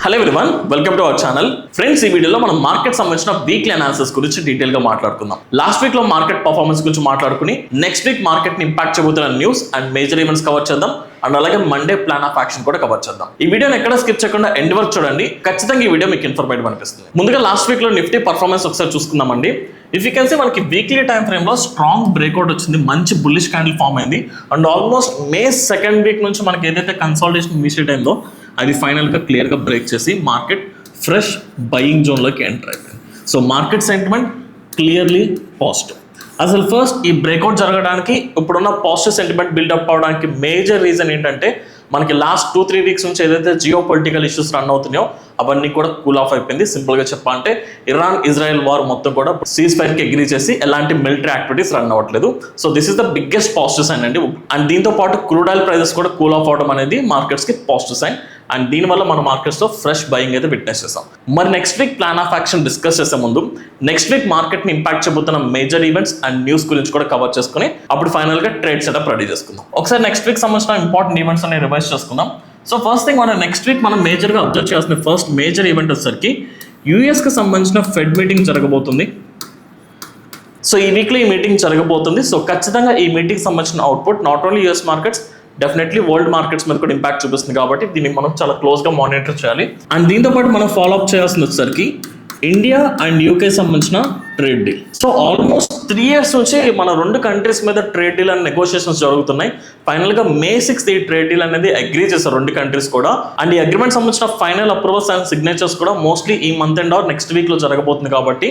Hello everyone, welcome to our channel. Friends, ఈ వీడియోలో మనం మార్కెట్ సంబంధించిన వీక్లీ అనాలిసిస్ గురించి డీటెయిల్ గా మాట్లాడుకుందాం. లాస్ట్ వీక్ లో మార్కెట్ పర్ఫార్మెన్స్ గురించి మాట్లాడుకుని నెక్స్ట్ వీక్ మార్కెట్ ని ఇంపాక్ట్ చేయబోతున్న news and major events cover చేద్దాం. అండ్ అలాగే మండే ప్లాన్ ఆఫ్ యాక్షన్ కూడా కవర్ చేద్దాం. ఈ వీడియోని ఎక్కడ స్కిప్ చేయకుండా ఎండ్ వరకు చూడండి. ఖచ్చితంగా ఈ వీడియో మీకు ఇన్ఫర్మేటివ్ అనిపిస్తుంది. ముందుగా లాస్ట్ వీక్ లో నిఫ్టీ పర్ఫార్మెన్స్ ఒకసారి చూసుకుందామండి. ఇఫ్ యూ కెన్ సీ మనకి వీక్లీ టైం ఫ్రేమ్ లో స్ట్రాంగ్ బ్రేక్అవుట్ వచ్చింది, మంచి బుల్లిష్ క్యాండిల్ ఫామ్ అయింది. And almost May second week నుంచి మనకి ఏదైతే కన్సాలిడేషన్ ఇనిషియేట్ అయిందో అది ఫైనల్గా క్లియర్గా బ్రేక్ చేసి మార్కెట్ ఫ్రెష్ బయింగ్ జోన్లోకి ఎంటర్ అయిపోయింది. So market sentiment clearly positive. అసలు ఫస్ట్ ఈ బ్రేక్అవుట్ జరగడానికి ఇప్పుడున్న పాజిటివ్ సెంటిమెంట్ బిల్డప్ అవడానికి మేజర్ రీజన్ ఏంటంటే మనకి లాస్ట్ 2-3 వీక్స్ నుంచి ఏదైతే జియో పొలిటికల్ ఇష్యూస్ రన్ అవుతున్నాయో అవన్నీ కూడా కూల్ ఆఫ్ అయిపోయింది. సింపుల్గా చెప్పాలంటే ఇరాన్ ఇజ్రాయెల్ వార్ మొత్తం కూడా సీజ్ ఫైర్కి అగ్రీ చేసి ఎలాంటి మిలిటరీ యాక్టివిటీస్ రన్ అవ్వట్లేదు. So this is the biggest positive sign అండి. అండ్ దీంతో పాటు క్రూడ్ ఆయిల్ ప్రైజెస్ కూడా కూల్ ఆఫ్ అవడం అనేది మార్కెట్స్కి పాజిటివ్ సైన్. అండ్ దీనివల్ల మన మార్కెట్స్లో ఫ్రెష్ బయింగ్ అయితే విట్నెస్ చేస్తాం. మరి next week plan of action discuss చేసే ముందు నెక్స్ట్ వీక్ మార్కెట్ని ఇంపాక్ట్ చేయబోతున్న మేజర్ ఈవెంట్స్ అండ్ న్యూస్ గురించి కూడా కవర్ చేసుకుని అప్పుడు ఫైనల్గా ట్రేడ్ సెటప్ రెడీ చేసుకుందాం. ఒకసారి నెక్స్ట్ వీక్ సంబంధించిన ఇంపార్టెంట్ ఈవెంట్స్ అన్ని రివైజ్ చేసుకుందాం. సో ఫస్ట్ థింగ్ మనం నెక్స్ట్ వీక్ మనం మేజర్గా అబ్జర్వ్ చేయాల్సిన ఫస్ట్ మేజర్ ఈవెంట్ వచ్చేసరికి యూఎస్కి సంబంధించిన ఫెడ్ మీటింగ్ జరగబోతుంది. సో ఈ వీక్లో ఈ మీటింగ్ జరగబోతుంది. సో ఖచ్చితంగా ఈ మీటింగ్ సంబంధించిన output not only US markets, definitely world markets మీద కూడా ఇంపాక్ట్ చూపిస్తుంది. కాబట్టి దీన్ని మనం చాలా క్లోజ్గా మానిటర్ చేయాలి. అండ్ దీంతో పాటు మనం ఫాలోఅప్ చేయాల్సింది వచ్చేసరికి ఇండియా అండ్ యూకే సంబంధించిన trade deal. So almost 3 years నుంచి మన రెండు కంట్రీస్ మీద ట్రేడ్ డీల్ అండ్ నెగోషియేషన్స్ జరుగుతున్నాయి. ఫైనల్గా May 6th ఈ ట్రేడ్ డీల్ అనేది అగ్రీ చేశారు రెండు కంట్రీస్ కూడా. అండ్ ఈ అగ్రిమెంట్ సంబంధించిన ఫైనల్ అప్రూవల్స్ అండ్ సిగ్నేచర్స్ కూడా మోస్ట్లీ ఈ మంత్ ఎండ్ ఆర్ నెక్స్ట్ వీక్లో జరగబోతుంది. కాబట్టి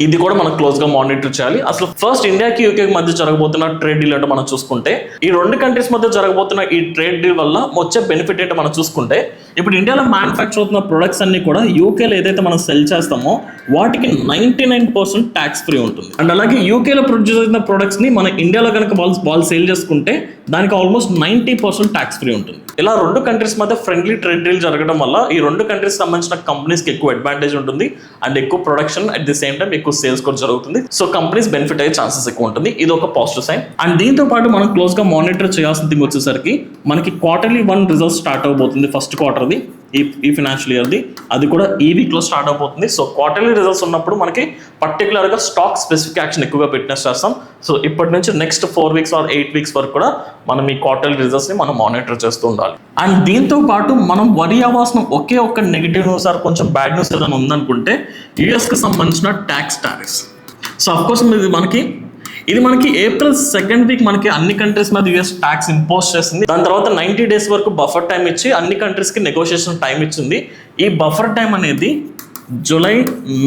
ఇది కూడా మనం క్లోజ్గా మానిటర్ చేయాలి. అసలు ఫస్ట్ ఇండియాకి యూకేకి మధ్య జరగబోతున్న ట్రేడ్ డీల్ అంటే మనం చూసుకుంటే ఈ రెండు కంట్రీస్ మధ్య జరగబోతున్న ఈ ట్రేడ్ డీల్ వల్ల వచ్చే బెనిఫిట్ ఏంటో మనం చూసుకుంటే ఇప్పుడు ఇండియాలో మ్యానుఫ్యాక్చర్ అవుతున్న ప్రొడక్ట్స్ అన్ని కూడా యూకేలో ఏదైతే మనం సెల్ చేస్తామో వాటికి 99% ట్యాక్స్ ఫ్రీ ఉంటుంది. అండ్ అలాగే యూకేలో ప్రొడ్యూస్ అవుతున్న ప్రొడక్ట్స్ని మన ఇండియాలో కనుక వాళ్ళు సేల్ చేసుకుంటే దానికి ఆల్మోస్ట్ 90% ట్యాక్స్ ఫ్రీ ఉంటుంది. ఇలా రెండు కంట్రీస్ మధ్య ఫ్రెండ్లీ ట్రేడ్ డీల్ జరగడం వల్ల ఈ రెండు కంట్రీస్ సంబంధించిన కంపెనీస్కి ఎక్కువ అడ్వాంటేజ్ ఉంటుంది అండ్ ఎక్కువ production at the same time ఎక్కువ సేల్స్ కూడా జరుగుతుంది. సో కంపెనీస్ బెనిఫిట్ అయ్యే ఛాన్సెస్ ఎక్కువ ఉంటుంది. ఇది ఒక పాజిటివ్ సైన్. అండ్ దీంతో పాటు మనం క్లోజ్గా మానిటర్ చేయాల్సిన థింగ్ వచ్చేసరికి మనకి క్వార్టర్లీ 1 రిజల్ట్స్ స్టార్ట్ అవబోతుంది. ఫస్ట్ క్వార్టర్ది ఈ ఫైనాన్షియల్ ఇయర్ది అది కూడా ఈ వీక్లో స్టార్ట్ అవబోతుంది. సో క్వార్టర్లీ రిజల్ట్స్ ఉన్నప్పుడు మనకి పర్టికులర్గా స్టాక్ స్పెసిఫిక్ యాక్షన్ ఎక్కువగా విట్నెస్ చేస్తాం. సో ఇప్పటి నుంచి నెక్స్ట్ 4 weeks ఆర్ 8 weeks వరకు కూడా మనం ఈ క్వార్టర్లీ రిజల్ట్స్ని మనం మానిటర్ చేస్తూ ఉండాలి. అండ్ దీంతో పాటు మనం వరి అవ్వాల్సిన ఒకే ఒక్క నెగిటివ్ న్యూస్ ఆర్ కొంచెం బ్యాడ్ న్యూస్ ఏదైనా ఉందనుకుంటే యూఎస్కి సంబంధించిన ట్యాక్స్ టారిఫ్స్. సో అఫ్కోర్స్ ఇది మనకి April 2nd వీక్ మనకి అన్ని కంట్రీస్ మీద యూఎస్ ట్యాక్స్ ఇంపోజ్ చేసింది. దాని తర్వాత 90 days వరకు బఫర్ టైం ఇచ్చి అన్ని కంట్రీస్కి నెగోషియేషన్ టైం ఇచ్చింది. ఈ బఫర్ టైం అనేది July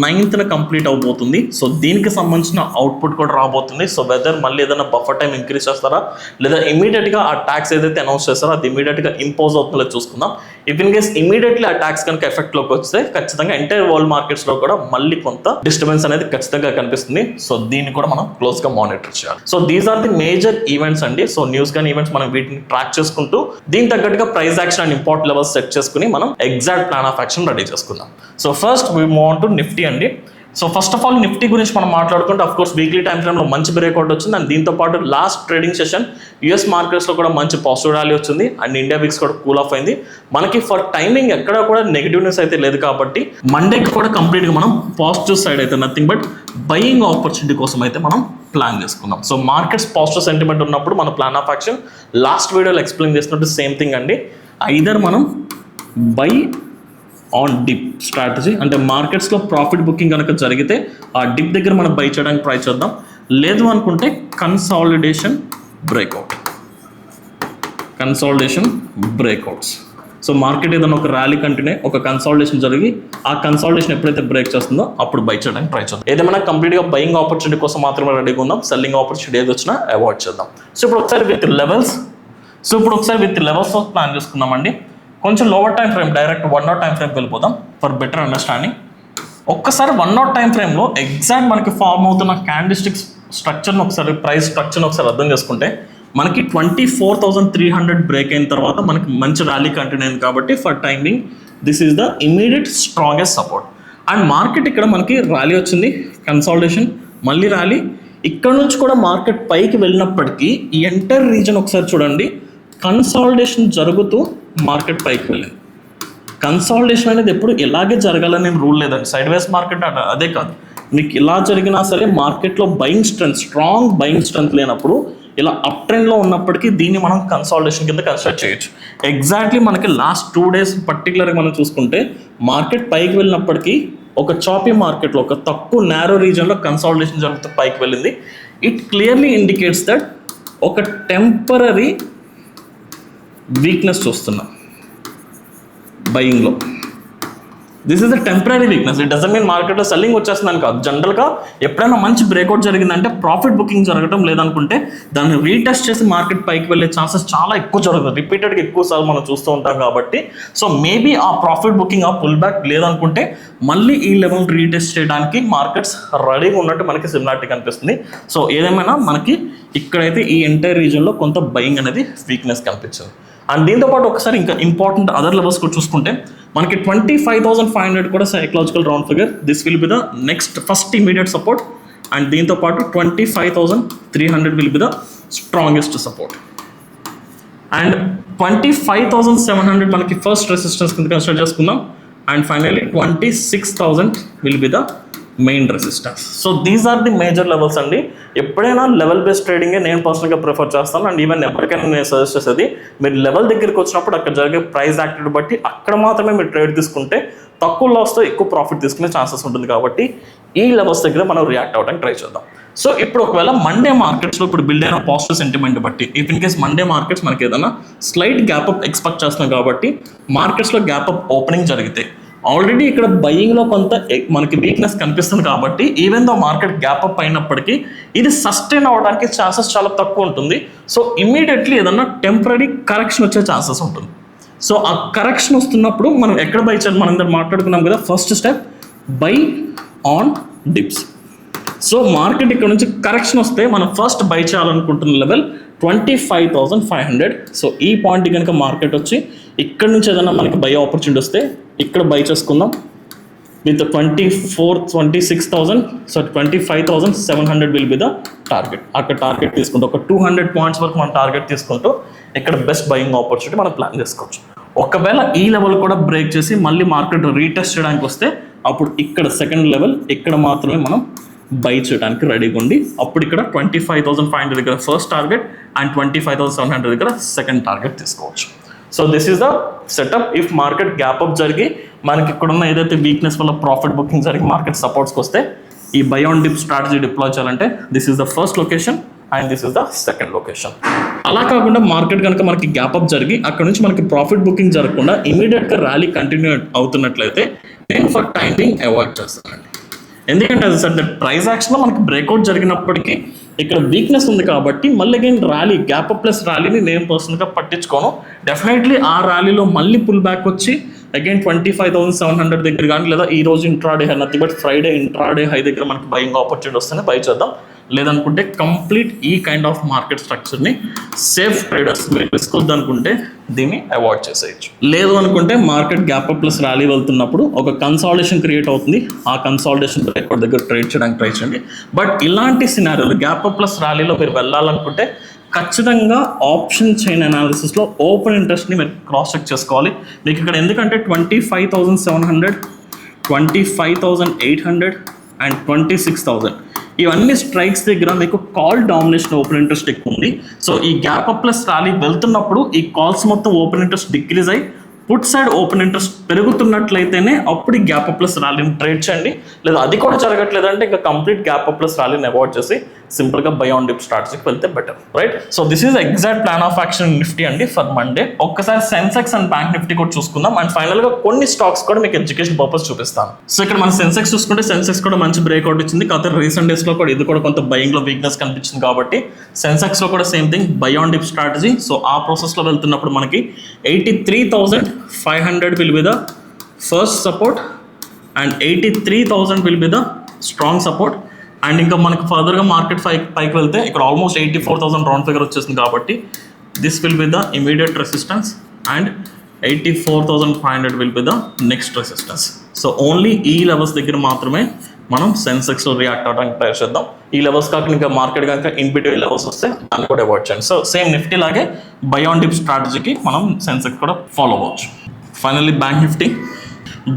9th కంప్లీట్ అవబోతుంది. సో దీనికి సంబంధించిన అవుట్పుట్ కూడా రాబోతుంది. సో వెదర్ మళ్ళీ ఏదైనా బఫర్ టైం ఇంక్రీజ్ చేస్తారా లేదా ఇమీడియట్గా ఆ ట్యాక్స్ ఏదైతే అనౌన్స్ చేస్తారో అది ఇమీడియట్గా ఇంపోజ్ అవుతుందో చూసుకుందాం. ఇఫ్ ఇన్ కేస్ ఇమీడియట్లీ ఆ ట్యాక్స్ కనుక ఎఫెక్ట్లోకి వస్తే ఖచ్చితంగా ఎంటైర్ వరల్డ్ మార్కెట్స్లో కూడా మళ్ళీ కొంత డిస్టర్బెన్స్ అనేది ఖచ్చితంగా కనిపిస్తుంది. సో దీన్ని కూడా మనం క్లోజ్గా మానిటర్ చేయాలి. So these are the major events అండి. సో న్యూస్ కానీ ఈవెంట్స్ మనం వీటిని ట్రాక్ చేసుకుంటూ దీని తగ్గట్టుగా price action and important levels set చేసుకుని మనం exact plan of action ready చేసుకుందాం. So first we move on to Nifty అండి. So first of all Nifty గురించి మనం మాట్లాడుకుంటే అఫ్ కోర్స్ వీక్లీ టైం ఫ్రేమ్లో మంచి బ్రేక్అవుట్ వచ్చింది. అండ్ దీంతో పాటు లాస్ట్ ట్రేడింగ్ సెషన్ యూఎస్ మార్కెట్స్లో కూడా మంచి పాజిటివ్ ర్యాలీ వచ్చింది. అండ్ ఇండియా వీక్స్ కూడా కూల్ ఆఫ్ అయింది. మనకి ఫర్ టైమింగ్ ఎక్కడ కూడా నెగిటివ్ న్యూస్ అయితే లేదు. కాబట్టి మండేకి కూడా కంప్లీట్గా మనం పాజిటివ్ సైడ్ అయితే నథింగ్ బట్ బయింగ్ ఆపర్చునిటీ కోసం అయితే మనం ప్లాన్ చేసుకుందాం. సో మార్కెట్స్ పాజిటివ్ సెంటిమెంట్ ఉన్నప్పుడు మన ప్లాన్ ఆఫ్ యాక్షన్ లాస్ట్ వీడియోలో ఎక్స్ప్లెయిన్ చేసినట్టు సేమ్ థింగ్ అండి. ఐదర్ మనం బై ఆన్ డిప్ స్ట్రాటజీ, అంటే మార్కెట్స్లో ప్రాఫిట్ బుకింగ్ కనుక జరిగితే ఆ డిప్ దగ్గర మనం బై చేయడానికి ట్రై చేద్దాం. లేదు అనుకుంటే కన్సాలిడేషన్ బ్రేక్అవుట్స్. సో మార్కెట్ ఏదైనా ఒక ర్యాలీ కంటిన్యూ ఒక కన్సాలిడేషన్ జరిగి ఆ కన్సాలిడేషన్ ఎప్పుడైతే బ్రేక్ చేస్తుందో అప్పుడు బై చేయడానికి ట్రై చేద్దాం. ఏదేమైనా కంప్లీట్గా బయింగ్ ఆపర్చునిటీ కోసం మాత్రమే రెడీగా ఉందాం. సెల్లింగ్ ఆపర్చునిటీ ఏది వచ్చినా అవాయిడ్ చేద్దాం. సో ఇప్పుడు ఒకసారి విత్ లెవెల్స్ ప్లాన్ చేసుకుందామండి. కొంచెం lower time frame direct 1 hour time ఫ్రేమ్కి వెళ్ళిపోదాం ఫర్ బెటర్ అండర్స్టాండింగ్. ఒక్కసారి 1 hour టైం ఫ్రేమ్లో ఎగ్జాక్ట్ మనకి ఫామ్ అవుతున్న క్యాండిల్స్టిక్స్ స్ట్రక్చర్ని ఒకసారి ప్రైస్ స్ట్రక్చర్ని ఒకసారి అర్థం చేసుకుంటే మనకి 24,300 బ్రేక్ అయిన తర్వాత మనకి మంచి ర్యాలీ కంటిన్యూ అయింది. కాబట్టి for timing this is the immediate strongest support. And market ఇక్కడ మనకి ర్యాలీ వచ్చింది, కన్సాలిడేషన్, మళ్ళీ ర్యాలీ. ఇక్కడ నుంచి కూడా మార్కెట్ పైకి వెళ్ళినప్పటికీ ఈ ఎంటైర్ రీజన్ ఒకసారి చూడండి, కన్సాలిడేషన్ జరుగుతూ మార్కెట్ పైకి వెళ్ళింది. కన్సాలిడేషన్ అనేది ఎప్పుడు ఇలాగే జరగాలని రూల్ లేదండి. సైడ్ వేస్ మార్కెట్ అదే కాదు, మీకు ఇలా జరిగినా సరే మార్కెట్లో buying strength, strong buying strength లేనప్పుడు ఇలా అప్ ట్రెండ్లో ఉన్నప్పటికీ దీన్ని మనం కన్సాలిడేషన్ కింద కన్సిడర్ చేయొచ్చు. ఎగ్జాక్ట్లీ మనకి లాస్ట్ 2 days పర్టికులర్గా మనం చూసుకుంటే మార్కెట్ పైకి వెళ్ళినప్పటికీ ఒక చాపీ మార్కెట్లో ఒక తక్కువ నారో రీజన్లో కన్సాలిడేషన్ జరుగుతూ పైకి వెళ్ళింది. ఇట్ క్లియర్లీ ఇండికేట్స్ దట్ ఒక టెంపరరీ వీక్నెస్ చూస్తున్నాం బయింగ్లో. This is the temporary weakness. It doesn't mean మార్కెట్లో సెల్లింగ్ వచ్చేస్తుందని కాదు. జనరల్గా ఎప్పుడైనా మంచి బ్రేక్అవుట్ జరిగిందంటే ప్రాఫిట్ బుకింగ్ జరగడం, లేదనుకుంటే దాన్ని రీటెస్ట్ చేసి మార్కెట్ పైకి వెళ్ళే ఛాన్సెస్ చాలా ఎక్కువ జరుగుతుంది. రిపీటెడ్గా ఎక్కువ సార్లు మనం చూస్తూ ఉంటాం కాబట్టి సో మేబీ ఆ ప్రాఫిట్ బుకింగ్, ఆ పుల్ బ్యాక్ లేదనుకుంటే మళ్ళీ ఈ లెవెల్ రీటెస్ట్ చేయడానికి మార్కెట్స్ రెడీగా ఉన్నట్టు మనకి సిమిలారిటీ కనిపిస్తుంది. సో ఏదేమైనా మనకి ఇక్కడైతే ఈ ఎంటైర్ రీజన్లో కొంత బయింగ్ అనేది వీక్నెస్ కనిపించింది. అండ్ దీంతోపాటు ఒకసారి ఇంకా ఇంపార్టెంట్ అదర్ లెవెల్స్ కూడా చూసుకుంటే మనకి 25,500 కూడా psychological round figure. This will be the next first immediate support. And దీంతోపాటు 25,300 will be the strongest support. And 25,700 మనకి ఫస్ట్ రెసిస్టెన్స్ కింద కన్సిడర్ చేసుకుందాం. And finally 26,000 will be the main resistance. So these are the major levels అండి. ఎప్పుడైనా level based ట్రేడింగే నేను పర్సనల్గా prefer చేస్తాను. And even ఎప్పటికైనా నేను సజెస్ట్ చేసేది మీరు లెవెల్ దగ్గరికి వచ్చినప్పుడు అక్కడ జరిగే ప్రైస్ యాక్టివిటీ బట్టి అక్కడ మాత్రమే మీరు ట్రేడ్ తీసుకుంటే తక్కువ లాస్తో ఎక్కువ ప్రాఫిట్ తీసుకునే ఛాన్సెస్ ఉంటుంది. కాబట్టి ఈ లెవెల్స్ దగ్గర మనం రియాక్ట్ అవ్వడానికి ట్రై చేద్దాం. సో ఇప్పుడు ఒకవేళ మండే మార్కెట్స్లో ఇప్పుడు బిల్డ్ అయిన పాజిటివ్ సెంటిమెంట్ బట్టి if in case Monday markets మనకి ఏదైనా స్లైట్ గ్యాప్ అప్ ఎక్స్పెక్ట్ చేస్తున్నాం కాబట్టి మార్కెట్స్లో గ్యాప్ అప్ ఓపెనింగ్ జరిగితే ఆల్రెడీ ఇక్కడ బయింగ్లో కొంత మనకి వీక్నెస్ కనిపిస్తుంది కాబట్టి even though market gap up అయినప్పటికీ ఇది సస్టైన్ అవ్వడానికి ఛాన్సెస్ చాలా తక్కువ ఉంటుంది. సో ఇమ్మీడియట్లీ ఏదన్నా టెంపరీ కరెక్షన్ వచ్చే ఛాన్సెస్ ఉంటుంది. సో ఆ కరెక్షన్ వస్తున్నప్పుడు మనం ఎక్కడ బై చేయాలి, మనం అందరం మాట్లాడుకున్నాం కదా. First step by on dips. So market ఇక్కడ నుంచి కరెక్షన్ వస్తే మనం ఫస్ట్ బై చేయాలనుకుంటున్న లెవెల్ 25,500. సో ఈ పాయింట్ కనుక మార్కెట్ వచ్చి ఇక్కడ నుంచి ఏదైనా మనకి బై ఆపర్చునిటీ వస్తే ఇక్కడ బై చేసుకుందాం with 26,000. So 25,700 will be the target. అక్కడ టార్గెట్ తీసుకుంటూ ఒక 200 పాయింట్స్ వరకు మనం టార్గెట్ తీసుకుంటూ ఇక్కడ బెస్ట్ బయింగ్ ఆపర్చునిటీ మనం ప్లాన్ చేసుకోవచ్చు. ఒకవేళ ఈ లెవెల్ కూడా బ్రేక్ చేసి మళ్ళీ మార్కెట్ రీటెస్ట్ చేయడానికి వస్తే అప్పుడు ఇక్కడ సెకండ్ లెవెల్ ఇక్కడ మాత్రమే మనం బై చేయడానికి రెడీగా ఉండి అప్పుడు ఇక్కడ 25,500 దగ్గర ఫస్ట్ టార్గెట్ అండ్ 25,700 దగ్గర సెకండ్ టార్గెట్ తీసుకోవచ్చు. So this is the setup. If market gap up జరిగి మనకి ఇక్కడున్న ఏదైతే వీక్నెస్ వల్ల ప్రాఫిట్ బుకింగ్ జరిగి మార్కెట్ సపోర్ట్స్కి వస్తే ఈ buy on dip strategy deploy చేయాలంటే this is the first location and this is the second location. అలా కాకుండా మార్కెట్ కనుక మనకి గ్యాప్ అప్ జరిగి అక్కడ నుంచి మనకి ప్రాఫిట్ బుకింగ్ జరగకుండా ఇమీడియట్గా ర్యాలీ కంటిన్యూ అవుతున్నట్లయితే నేను ఫర్ టైమింగ్ అవాయిడ్ చేస్తానండి. ఎందుకంటే అది సార్ ప్రైస్ యాక్షన్లో మనకి బ్రేక్అవుట్ జరిగినప్పటికీ ఇక్కడ వీక్నెస్ ఉంది కాబట్టి మళ్ళీ again rally gap up plus ర్యాలీని నేను పర్సనల్గా పట్టించుకోను. డెఫినెట్లీ ఆ ర్యాలీలో మళ్ళీ పుల్ బ్యాక్ వచ్చి అగైన్ 25,700 దగ్గర కానీ లేదా ఈ రోజు intraday high nothing but Friday intraday high దగ్గర మనకి బయింగ్ ఆపర్చునిటీ వస్తేనే బై చేద్దాం. లేదనుకుంటే కంప్లీట్ ఈ కైండ్ ఆఫ్ మార్కెట్ స్ట్రక్చర్ని సేఫ్ ట్రేడర్స్ మీరు తీసుకోవద్దు అనుకుంటే దీన్ని అవాయిడ్ చేసేయచ్చు. లేదు అనుకుంటే market gap up plus rally వెళ్తున్నప్పుడు ఒక కన్సాలిడేషన్ క్రియేట్ అవుతుంది. ఆ కన్సాలిడేషన్ ఎక్కడి దగ్గర ట్రేడ్ చేయడానికి ట్రై చేయండి. బట్ ఇలాంటి సినారియోలు గ్యాప్ అప్ ప్లస్ ర్యాలీలో మీరు వెళ్ళాలనుకుంటే ఖచ్చితంగా ఆప్షన్ చైన్ అనాలిసిస్లో ఓపెన్ ఇంట్రెస్ట్ని మీరు క్రాస్ చెక్ చేసుకోవాలి. మీకు ఇక్కడ ఎందుకంటే 25,700, 25,800 అండ్ 26,000 ఇవన్నీ స్ట్రైక్స్ దగ్గర మీకు కాల్ డామినేషన్ ఓపెన్ ఇంట్రెస్ట్ ఎక్కువ ఉంది. సో ఈ గ్యాప్ అప్ ప్లస్ ర్యాలీ వెళ్తున్నప్పుడు ఈ కాల్స్ మొత్తం ఓపెన్ ఇంట్రెస్ట్ డిక్రీజ్ అయ్యి పుట్ సైడ్ ఓపెన్ ఇంట్రెస్ట్ పెరుగుతున్నట్లయితేనే అప్పుడు ఈ గ్యాప్ అప్ ప్లస్ ర్యాలీని ట్రేడ్ చేయండి. లేదా అది కూడా జరగట్లేదంటే ఇంకా కంప్లీట్ గ్యాప్ అప్ ప్లస్ ర్యాలీని అవాయిడ్ చేసి సింపుల్గా బై ఆన్ డిప్ స్ట్రాటజీకి వెళ్తే better, right? So this is exact plan of action Nifty అండి ఫర్ మండే. ఒక్కసారి సెన్సెక్స్ అండ్ బ్యాంక్ నిఫ్టీ కూడా చూసుకుందాం. అండ్ ఫైనల్గా కొన్ని స్టాక్స్ కూడా మీకు ఎడ్యుకేషన్ పర్పస్ చూపిస్తాను. సో ఇక్కడ మన సెన్సెక్స్ చూసుకుంటే సెన్సెక్స్ కూడా మంచి బ్రేక్అవుట్ ఇచ్చింది. కాకపోతే రీసెంట్ డేస్లో కూడా ఇది కూడా కొంత బయింగ్లో వీక్నెస్ కనిపించింది కాబట్టి సెన్సెక్స్లో కూడా same thing by on dip strategy. So ఆ ప్రాసెస్లో వెళ్తున్నప్పుడు మనకి 83,500 will be the first support and 83,000 will be the strong support. And ఇంకా మనకు ఫర్దర్గా మార్కెట్ పైకి వెళ్తే ఇక్కడ ఆల్మోస్ట్ 84,000 రౌండ్ ఫిగర్ వచ్చేసింది కాబట్టి this will be the immediate resistance and 84,500 will be the next resistance. So only ఈ లెవెల్స్ దగ్గర మాత్రమే మనం సెన్సెక్స్లో రియాక్ట్ అవ్వడానికి ట్రై చేద్దాం. ఈ లెవెల్స్ కాకుండా ఇంకా మార్కెట్ కనుక ఇన్ బిట్వీన్ లెవెల్స్ వస్తే దాన్ని కూడా అవాయిడ్ చేయండి. సో సేమ్ నిఫ్టీ లాగే బై ఆన్ డిప్ స్ట్రాటజీకి మనం సెన్సెక్స్ కూడా ఫాలో అవ్వచ్చు. Finally bank Nifty.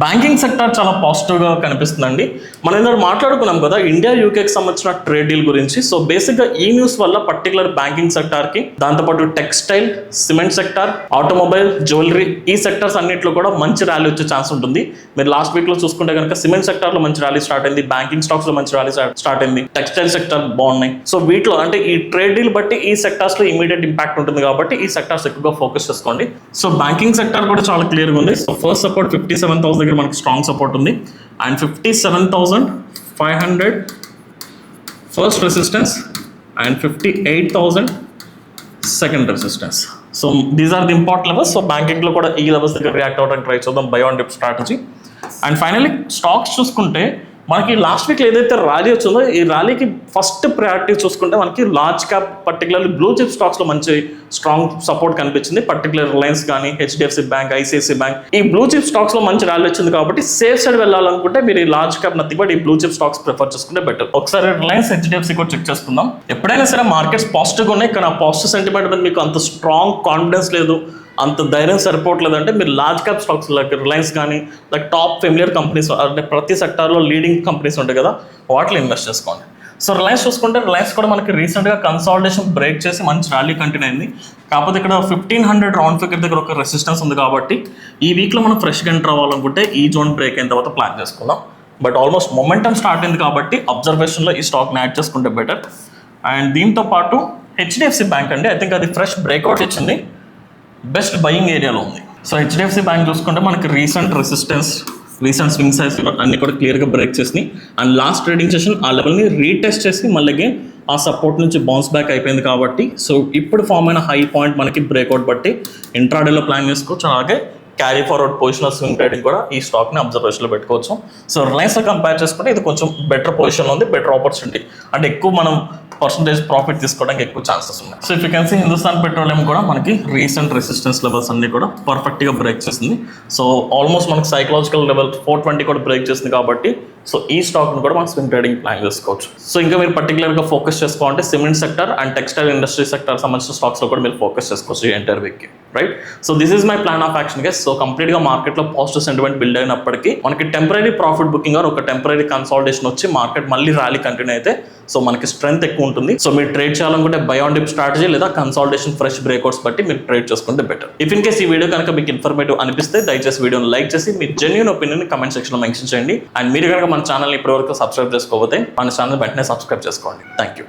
Banking sector చాలా పాజిటివ్గా కనిపిస్తుందండి. మనం ఇందులో మాట్లాడుకున్నాం కదా ఇండియా యూకేకి సంబంధించిన ట్రేడ్ డీల్ గురించి. సో బేసిక్గా ఈ న్యూస్ వల్ల పర్టికులర్ బ్యాంకింగ్ సెక్టార్కి, దాంతోపాటు textile, cement sector, automobile, jewellery ఈ సెక్టర్స్ అన్నింటిలో కూడా మంచి ర్యాలీ వచ్చే ఛాన్స్ ఉంటుంది. మీరు లాస్ట్ వీక్లో చూసుకుంటే కనుక సిమెంట్ సెక్టార్లో మంచి ర్యాలీ స్టార్ట్ అయింది, బ్యాంకింగ్ స్టాక్స్లో మంచి ర్యాలీ స్టార్ట్ అయింది, టెక్స్టైల్ సెక్టర్ బాగున్నాయి. సో వీటిలో అంటే ఈ ట్రేడ్ డీల్ బట్టి ఈ సెక్టార్స్లో ఇమీడియట్ ఇంపాక్ట్ ఉంటుంది కాబట్టి ఈ సెక్టార్స్ ఎక్కువగా ఫోకస్ చేసుకోండి. సో బ్యాంకింగ్ సెక్టర్ కూడా చాలా క్లియర్గా ఉంది. సో ఫస్ట్ సపోర్ట్ 57,000 దగ్గర మనకి స్ట్రాంగ్ సపోర్ట్ ఉంది and 57,500 first resistance and 58,000 second resistance. So these are the important levels. సో బ్యాంకింగ్లో కూడా ఈ లెవెల్స్ దగ్గర రియాక్ట్ అవ్వడానికి ట్రై చేద్దాం, buy on dip strategy. And finally stocks చూసుకుంటే మనకి లాస్ట్ వీక్లో ఏదైతే ర్యాలీ వచ్చిందో ఈ ర్యాలీకి ఫస్ట్ ప్రయారిటీ చూసుకుంటే మనకి large cap particularly blue chip స్టాక్స్లో మంచి స్ట్రాంగ్ సపోర్ట్ కనిపించింది. పర్టికులర్ రిలయన్స్ కానీ, హెచ్డిఎఫ్సి బ్యాంక్, ఐసిఐసి బ్యాంక్ ఈ బ్లూ చిప్ స్టాక్స్లో మంచి ర్యాలీ వచ్చింది కాబట్టి సేఫ్ సైడ్ వెళ్ళాలనుకుంటే మీరు ఈ లార్జ్ క్యాప్ నథింగ్ బట్ ఈ బ్లూ చిప్ స్టాక్స్ ప్రిఫర్ చేసుకుంటే బెటర్. ఒకసారి రిలయన్స్, హెచ్డిఎఫ్సి కూడా చెక్ చేసుకుందాం. ఎప్పుడైనా సరే మార్కెట్స్ పాజిటివ్గా ఉన్నాయి కానీ ఆ పాజిటివ్ సెంటిమెంట్ మీద మీకు అంత స్ట్రాంగ్ కాన్ఫిడెన్స్ లేదు, అంత ధైర్యం సరిపోవట్లేదు అంటే మీరు large cap stocks like Reliance కానీ, లైక్ టాప్ ఫెమిలియర్ కంపెనీస్ అంటే ప్రతి సెక్టార్లో లీడింగ్ కంపెనీస్ ఉంటాయి కదా వాటిలో ఇన్వెస్ట్ చేసుకోండి. సో రిలయన్స్ చూసుకుంటే రిలయన్స్ కూడా మనకి రీసెంట్గా కన్సాలిడేషన్ బ్రేక్ చేసి మంచి ర్యాలీ కంటిన్యూ అయింది. కాకపోతే ఇక్కడ 1500 రౌండ్ ఫిగర్ దగ్గర ఒక రెసిస్టెన్స్ ఉంది కాబట్టి ఈ వీక్లో మనం ఫ్రెష్గా ఎంటర్ అవ్వాలనుకుంటే ఈ జోన్ బ్రేక్ అయిన తర్వాత ప్లాన్ చేసుకుందాం. బట్ ఆల్మోస్ట్ మొమెంటం స్టార్ట్ అయింది కాబట్టి అబ్జర్వేషన్లో ఈ స్టాక్ని యాడ్ చేసుకుంటే బెటర్. అండ్ దీంతో పాటు హెచ్డిఎఫ్సి బ్యాంక్ అండి, ఐ థింక్ అది ఫ్రెష్ బ్రేక్అవుట్ ఇచ్చింది, బెస్ట్ బయింగ్ ఏరియాలో ఉంది. సో హెచ్డిఎఫ్సి బ్యాంక్ చూసుకుంటే మనకి recent resistance, recent swing size అన్ని కూడా క్లియర్గా బ్రేక్ చేసినాయి అండ్ లాస్ట్ ట్రేడింగ్ సెషన్ ఆ లెవెల్ని రీటెస్ట్ చేసి మళ్ళీ ఆ సపోర్ట్ నుంచి బౌన్స్ బ్యాక్ అయిపోయింది కాబట్టి సో ఇప్పుడు ఫామ్ అయిన హై పాయింట్ మనకి బ్రేక్అవుట్ బట్టి ఇంట్రాడేలో ప్లాన్ చేసుకోవచ్చు. అలాగే carry forward positional swing trading కూడా ఈ స్టాక్ని అబ్జర్వేషన్లో పెట్టుకోవచ్చు. సో రిలయన్స్తో కంపేర్ చేసుకుంటే ఇది కొంచెం బెటర్ పొజిషన్లో ఉంది, బెటర్ ఆపర్చునిటీ అంటే ఎక్కువ మనం పర్సంటేజ్ ప్రాఫిట్ తీసుకోవడానికి ఎక్కువ ఛాన్సెస్ ఉన్నాయి. So if you can see Hindustan Petroleum కూడా మనకి రీసెంట్ రెసిస్టెన్స్ లెవెల్స్ అన్ని కూడా పర్ఫెక్ట్గా బ్రేక్ చేసింది. సో ఆల్మోస్ట్ మనకి సైకలాజికల్ లెవెల్ 420 కూడా బ్రేక్ చేసింది కాబట్టి సో ఈ స్టాక్ను కూడా మనం స్వింగ్ ట్రేడింగ్ ప్లాన్ చేసుకోవచ్చు. సో ఇంకా మీరు పర్టికులర్గా ఫోకస్ చేసుకోవాలంటే cement sector and textile industry sector సంబంధించిన స్టాక్స్లో కూడా మీరు ఫోకస్ చేసుకోవచ్చు ఈ ఎంటైర్ వీక్కి, right? So this is my plan of action guys. So కంప్లీట్గా మార్కెట్లో పాజిటివ్ సెంటిమెంట్ బిల్డ్ అయినప్పటికీ మనకి టెంపరీ ప్రాఫిట్ బుకింగ్ ఆర్ ఒక టెంపరీ కన్సాలిడేషన్ వచ్చి మార్కెట్ మళ్ళీ ర్యాలీ కంటిన్యూ అయితే సో మనకి స్ట్రెంత్ ఎక్కువ ఉంటుంది. సో మీరు ట్రేడ్ చేయాలనుకుంటే బై ఆన్ డిప్ స్ట్రాటజీ లేదా కన్సాలిడేషన్ ఫ్రెష్ బ్రేక్అవుట్స్ బట్టి మీరు ట్రేడ్ చేసుకుంటే బెటర్. ఇఫ్ ఇన్ కేస్ ఈ వీడియో కనుక మీకు ఇన్ఫర్మేటివ్ అనిపిస్తే దయచేసి వీడియోని లైక్ చేసి మీ జెన్యూన్ ఒపీనియన్ కమెంట్ సెక్షన్లో మెన్షన్ చేయండి. అండ్ మీరు కనుక మన ఛానల్ని ఇప్పటివరకు సబ్స్క్రైబ్ చేసుకోకపోతే మన ఛానల్ వెంటనే సబ్స్క్రైబ్ చేసుకోండి. Thank you.